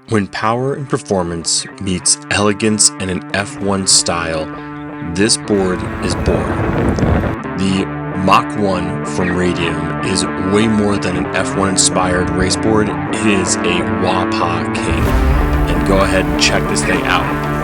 When power and performance meets elegance and an F1 style, this board is born. The Mach One from Radium is way more than an F1 inspired race board. It is a WAAH PAAH king. And go ahead and check this thing out.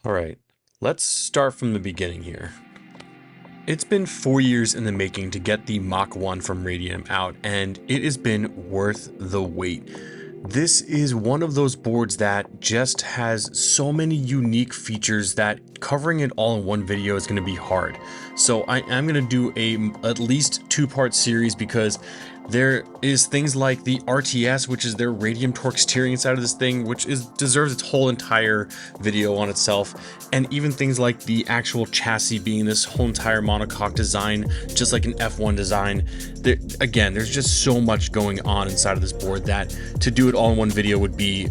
All right, let's start from the beginning here. It's been 4 years in the making to get the Mach One from Radium out, and it has been worth the wait. This is one of those boards that just has so many unique features that covering it all in one video is going to be hard. So I am going to do at least two-part series because there is things like the RTS, which is their radium torque steering inside of this thing, which deserves its whole entire video on itself, and even things like the actual chassis being this whole entire monocoque design, just like an F1 design. Again, there's just so much going on inside of this board that to do it all in one video would be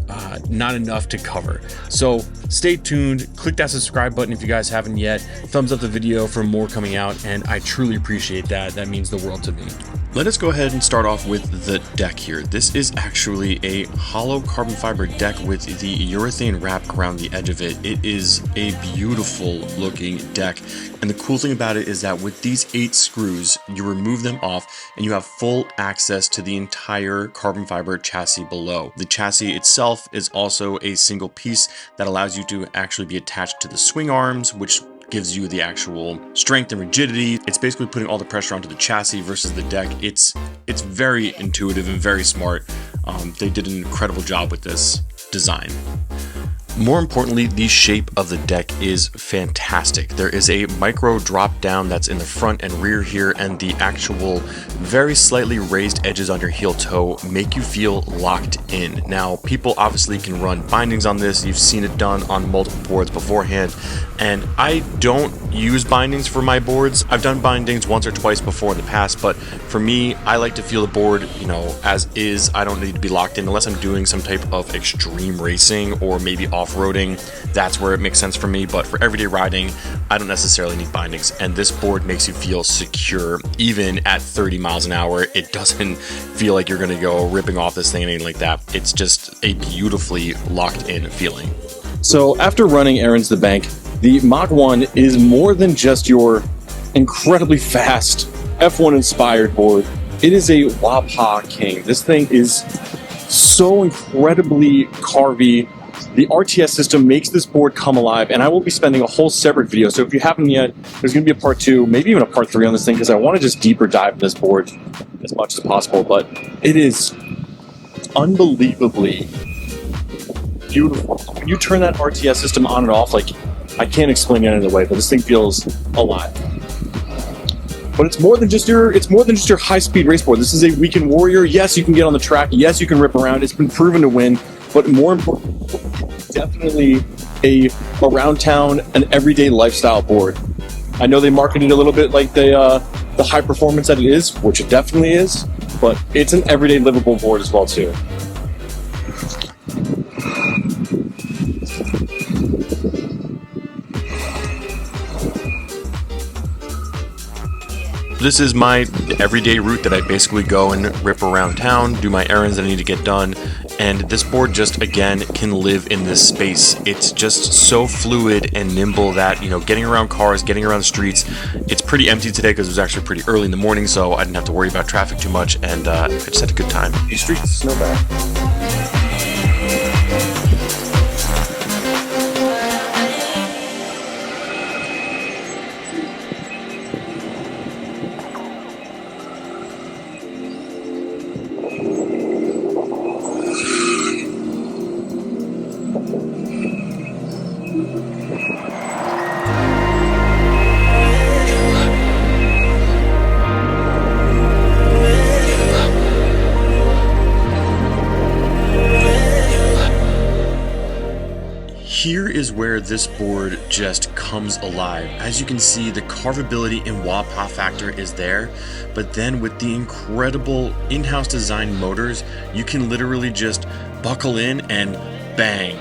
not enough to cover. So stay tuned, click that subscribe button if you guys haven't yet, thumbs up the video for more coming out, and I truly appreciate that. That means the world to me. Let us go ahead and start off with the deck here. This is actually a hollow carbon fiber deck with the urethane wrap around the edge of it. It is a beautiful looking deck. And the cool thing about it is that with these 8 screws, you remove them off and you have full access to the entire carbon fiber chassis below. The chassis itself is also a single piece that allows you to actually be attached to the swing arms, which gives you the actual strength and rigidity. It's basically putting all the pressure onto the chassis versus the deck. It's very intuitive and very smart. They did an incredible job with this design. More importantly, the shape of the deck is fantastic. There is a micro drop down that's in the front and rear here, and the actual very slightly raised edges on your heel toe make you feel locked in. Now, people obviously can run bindings on this. You've seen it done on multiple boards beforehand, and I don't use bindings for my boards. I've done bindings once or twice before in the past, but for me, I like to feel the board, as is. I don't need to be locked in unless I'm doing some type of extreme racing or maybe off-roading. That's where it makes sense for me, but for everyday riding, I don't necessarily need bindings, and this board makes you feel secure. Even at 30 miles an hour, it doesn't feel like you're gonna go ripping off this thing or anything like that. It's just a beautifully locked in feeling. So after running errands to the bank, the Mach One is more than just your incredibly fast F1 inspired board. It is a WAAH PAAH king. This thing is so incredibly carvy. The RTS system makes this board come alive, and I will be spending a whole separate video. So if you haven't yet, there's going to be a part 2, maybe even a part 3 on this thing, because I want to just deeper dive in this board as much as possible. But it is unbelievably beautiful. When you turn that RTS system on and off, like, I can't explain it in any way, but this thing feels alive. But it's more than just your high-speed race board. This is a weekend warrior. Yes, you can get on the track. Yes, you can rip around. It's been proven to win. But more importantly, definitely a around town and everyday lifestyle board. I know they marketed it a little bit like the high performance that it is, which it definitely is, but it's an everyday livable board as well too. This is my everyday route that I basically go and rip around town, do my errands that I need to get done, and this board just, again, can live in this space. It's just so fluid and nimble that, getting around cars, getting around the streets, it's pretty empty today because it was actually pretty early in the morning, so I didn't have to worry about traffic too much, and I just had a good time. These streets, snowbag. where this board just comes alive. As you can see, the carvability and WAAH PAAH factor is there, but then with the incredible in-house design motors, you can literally just buckle in and bang,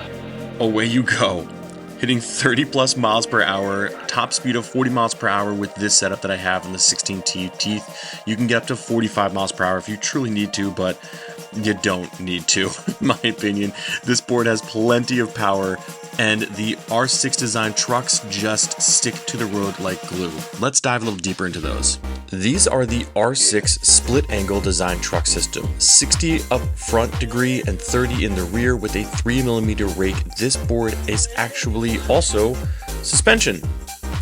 away you go. Hitting 30 plus miles per hour, top speed of 40 miles per hour with this setup that I have on the 16T teeth. You can get up to 45 miles per hour if you truly need to, but you don't need to, in my opinion. This board has plenty of power, and the R6 design trucks just stick to the road like glue. Let's dive a little deeper into those. These are the R6 split angle design truck system, 60 up front degree and 30 in the rear with a 3mm rake. This board is actually also suspension.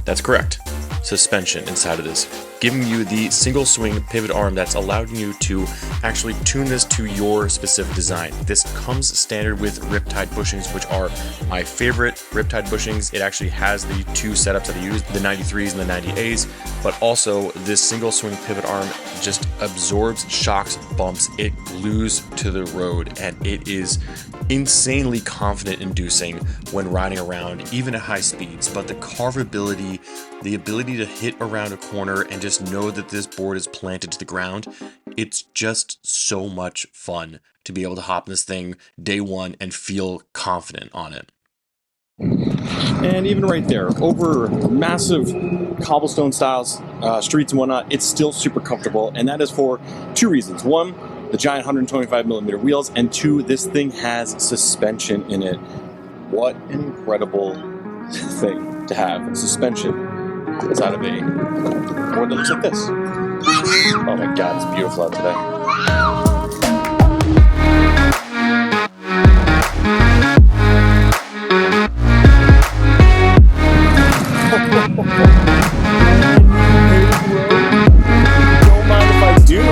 That's correct, suspension inside of this, giving you the single swing pivot arm that's allowing you to actually tune this to your specific design. This comes standard with riptide bushings, which are my favorite riptide bushings. It actually has the two setups that I use, the 93s and the 90As, but also this single swing pivot arm just absorbs shocks, bumps, it glues to the road, and it is insanely confident inducing when riding around, even at high speeds. But the carvability, the ability to hit around a corner and just know that this board is planted to the ground, it's just so much fun to be able to hop in this thing day one and feel confident on it. And even right there, over massive cobblestone styles, streets and whatnot, it's still super comfortable, and that is for two reasons. One, the giant 125mm wheels, and two, this thing has suspension in it. What an incredible thing to have, suspension inside of a board that looks like this. Oh my god, it's beautiful out today. Don't mind if I do.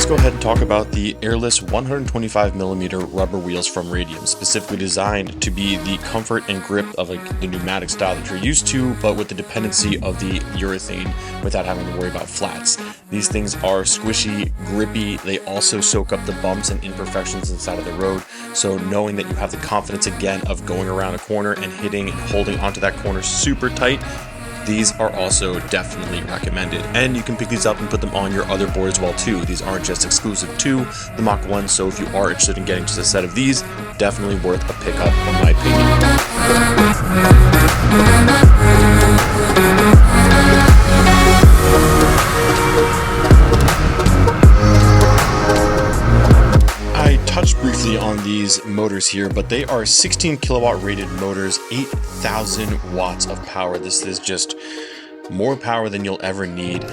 Go ahead and talk about the airless 125mm rubber wheels from Radium, specifically designed to be the comfort and grip of the pneumatic style that you're used to, but with the dependency of the urethane without having to worry about flats. These things are squishy, grippy. They also soak up the bumps and imperfections inside of the road. So knowing that you have the confidence again of going around a corner and hitting and holding onto that corner super tight, these are also definitely recommended. And you can pick these up and put them on your other board as well too. These aren't just exclusive to the Mach 1, so if you are interested in getting just a set of these, definitely worth a pickup in my opinion. Briefly on these motors here, but they are 16 kilowatt rated motors, 8,000 watts of power. This is just more power than you'll ever need.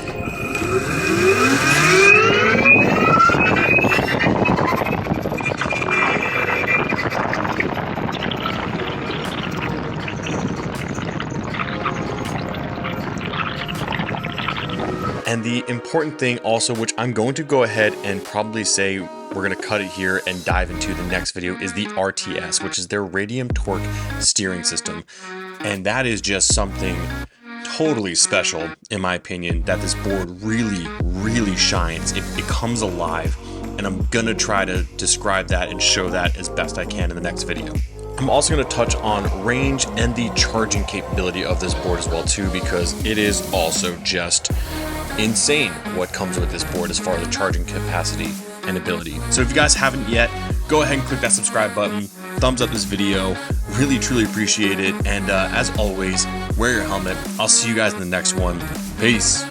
And the important thing also, which I'm going to go ahead and probably say we're going to cut it here and dive into the next video, is the RTS, which is their Radium Torque steering system. And that is just something totally special, in my opinion, that this board really shines. It comes alive, and I'm going to try to describe that and show that as best I can in the next video. I'm also going to touch on range and the charging capability of this board as well too, because it is also just insane what comes with this board as far as the charging capacity and ability. So if you guys haven't yet, go ahead and click that subscribe button, thumbs up this video, really truly appreciate it, and as always, wear your helmet. I'll see you guys in the next one. Peace.